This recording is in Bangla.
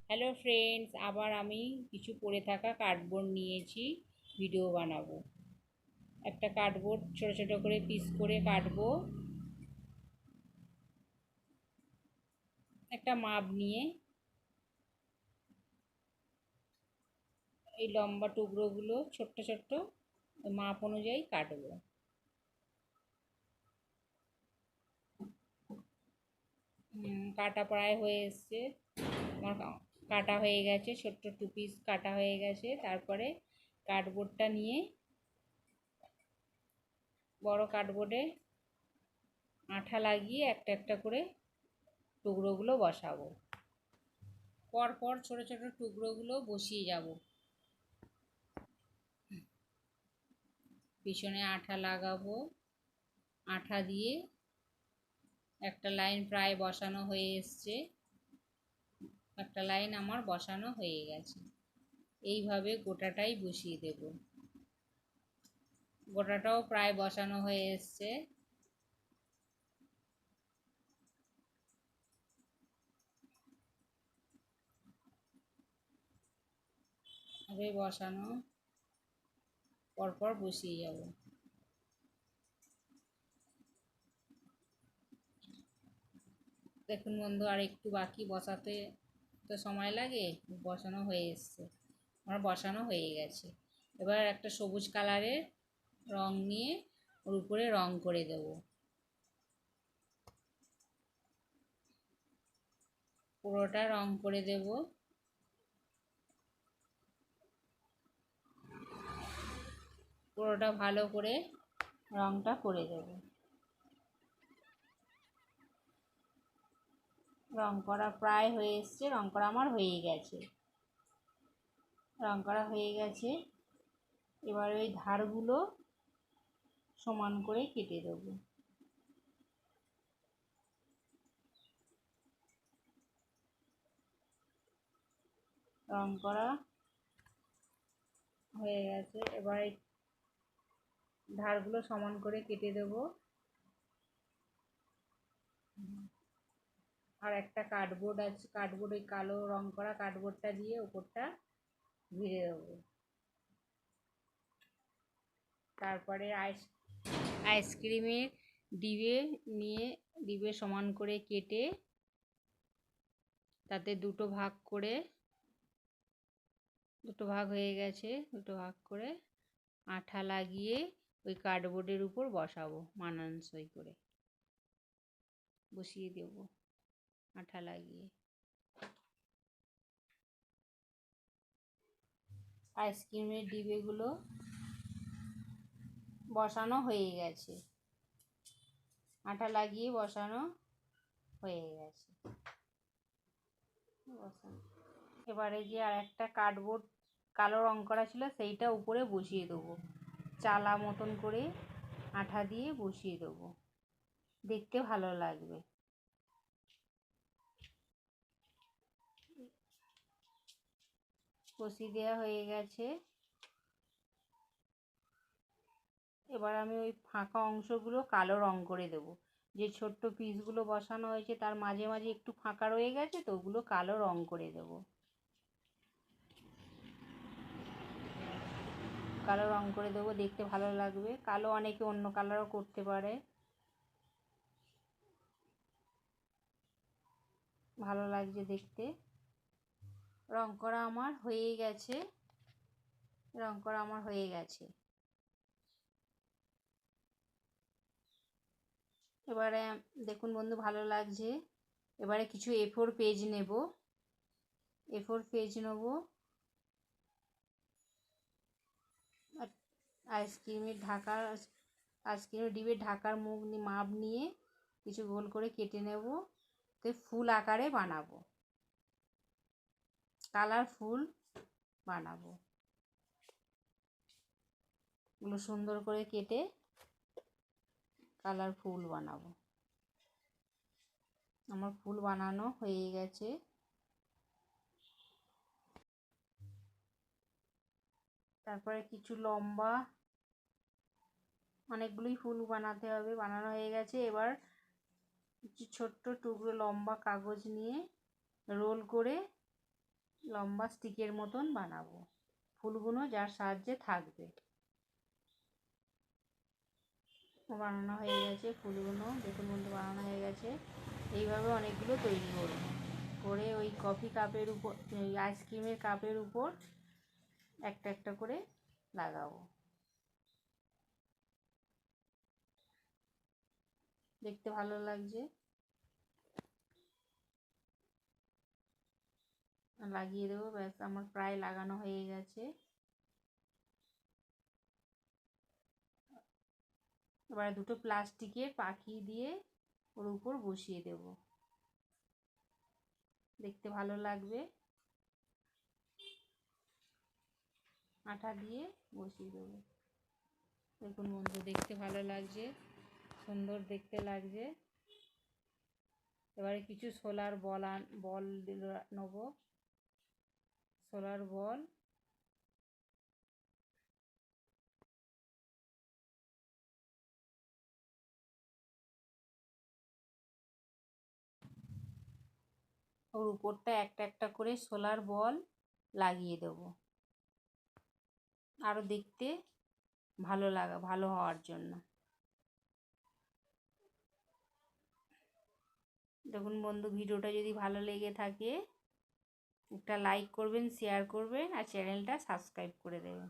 হ্যালো ফ্রেন্ডস, আবার আমি কিছু পড়ে থাকা কার্ডবোর্ড নিয়েছি, ভিডিও বানাবো। একটা কার্ডবোর্ড ছোট ছোট করে পিস করে কাটবো। একটা মাপ নিয়ে এই লম্বা টুকরোগুলো ছোট্ট ছোট্ট মাপ অনুযায়ী কাটবো। কাটা প্রায় হয়ে এসছে, আমার কাটা হয়ে গেছে, ছোট্ট টু পিস কাটা হয়ে গেছে। তারপরে কার্ডবোর্ডটা নিয়ে বড় কার্ডবোর্ডে আঠা লাগিয়ে একটা একটা করে টুকরোগুলো বসাবো। পরপর ছোট ছোট টুকরোগুলো বসিয়ে যাব। পিছনে আঠা লাগাবো, আঠা দিয়ে একটা লাইন প্রায় বসানো হয়ে এসছে, একটা লাইন আমার বসানো হয়ে গেছে। এইভাবে গোটাটাই বসিয়ে দেব। গোটাটাও প্রায় বসানো হয়ে এসছে। এভাবে বসানো পরপর বসিয়ে যাব। দেখুন বন্ধু, আর একটু বাকি, বসাতে তো সময় লাগে। বসানো হয়ে এসছে, আমার বসানো হয়ে গেছে। এবার একটা সবুজ কালারের রং নিয়ে ওর উপরে রং করে দেব। পুরোটা রং করে দেব। পুরোটা ভালো করে রংটা করে দেব। রং করা প্রায় হয়ে এসছে, রং করা আমার হয়ে গেছে। রং করা হয়ে গেছে। এবার ওই ধারগুলো সমান করে কেটে দেব। রং করা হয়ে গেছে। এবার এই ধারগুলো সমান করে কেটে দেব। আর একটা কার্ডবোর্ড আছে, কার্ডবোর্ড ওই কালো রং করা কার্ডবোর্ডটা দিয়ে ওপরটা ঘিরে দেবো। তারপরে আইসক্রিমের ডিবে নিয়ে ডিবে সমান করে কেটে তাতে দুটো ভাগ হয়ে গেছে, দুটো ভাগ করে আঠা লাগিয়ে ওই কার্ডবোর্ডের উপর বসাবো। মানানসই করে বসিয়ে দেব আঠা লাগিয়ে। আইসক্রিমের ডিবেগুলো বসানো হয়ে গেছে, আঠা লাগিয়ে বসানো হয়ে গেছে। এবারে যে আর একটা কার্ডবোর্ড কালো রং করা ছিল সেইটা উপরে বসিয়ে দেবো। চালা মতন করে আঠা দিয়ে বসিয়ে দেবো, দেখতে ভালো লাগবে। বসিয়ে দেওয়া হয়ে গেছে। এবার আমি ওই ফাঁকা অংশগুলো কালো রং করে দেব। যে ছোট্ট পিসগুলো বসানো হয়েছে তার মাঝে মাঝে একটু ফাঁকা রয়ে গেছে, তো ওগুলো কালো রং করে দেব। কালো রং করে দেবো, দেখতে ভালো লাগবে। কালো অনেকে অন্য কালারও করতে পারে, ভালো লাগছে দেখতে। রং করা আমার হয়ে গেছে, রং করা আমার হয়ে গেছে। এবারে দেখুন বন্ধু, ভালো লাগছে। এবারে কিছু A4 পেজ নেব, A4 পেজ নেব। আইসক্রিমের ঢাকার আইসক্রিমের ডিবের ঢাকার মুখ মাপ নিয়ে কিছু গোল করে কেটে নেব। তো ফুল আকারে বানাবো, কালারফুল বানাবো। এগুলো সুন্দর করে কেটে কালারফুল বানাবো। আমার ফুল বানানো হয়ে গেছে। তারপরে কিছু লম্বা, অনেকগুলোই ফুল বানাতে হবে, বানানো হয়ে গেছে। এবার ছোট্ট টুকরো লম্বা কাগজ নিয়ে রোল করে লম্বা স্টিকের মতন বানাবো। ফুলগুলো যার সাহায্যে থাকবে। বানানো হয়ে গেছে ফুলগুলো, দেখুন বন্ধু বানানো হয়ে গেছে। এইভাবে অনেকগুলো তৈরি করবো, করে ওই কফি কাপের উপর, ওই আইসক্রিমের কাপের উপর একটা একটা করে লাগাবো। দেখতে ভালো লাগছে, লাগিয়ে দেবো। ব্যাস আমার প্রায় লাগানো হয়ে গেছে। এবার দুটো প্লাস্টিকের পাখি দিয়ে ওর উপর বসিয়ে দেব, দেখতে ভালো লাগবে। আঠা দিয়ে বসিয়ে দেবো। দেখুন বন্ধু দেখতে ভালো লাগছে, সুন্দর দেখতে লাগছে। এবারে কিছু সোলার বল নেব, সোলার বল ওর উপরটা একটা একটা করে সোলার বল লাগিয়ে দেব, আরো দেখতে ভালো হওয়ার জন্য। দেখুন বন্ধু ভিডিওটা যদি ভালো লেগে থাকে একটা লাইক করবেন, শেয়ার করবেন আর চ্যানেলটা সাবস্ক্রাইব করে দেবেন।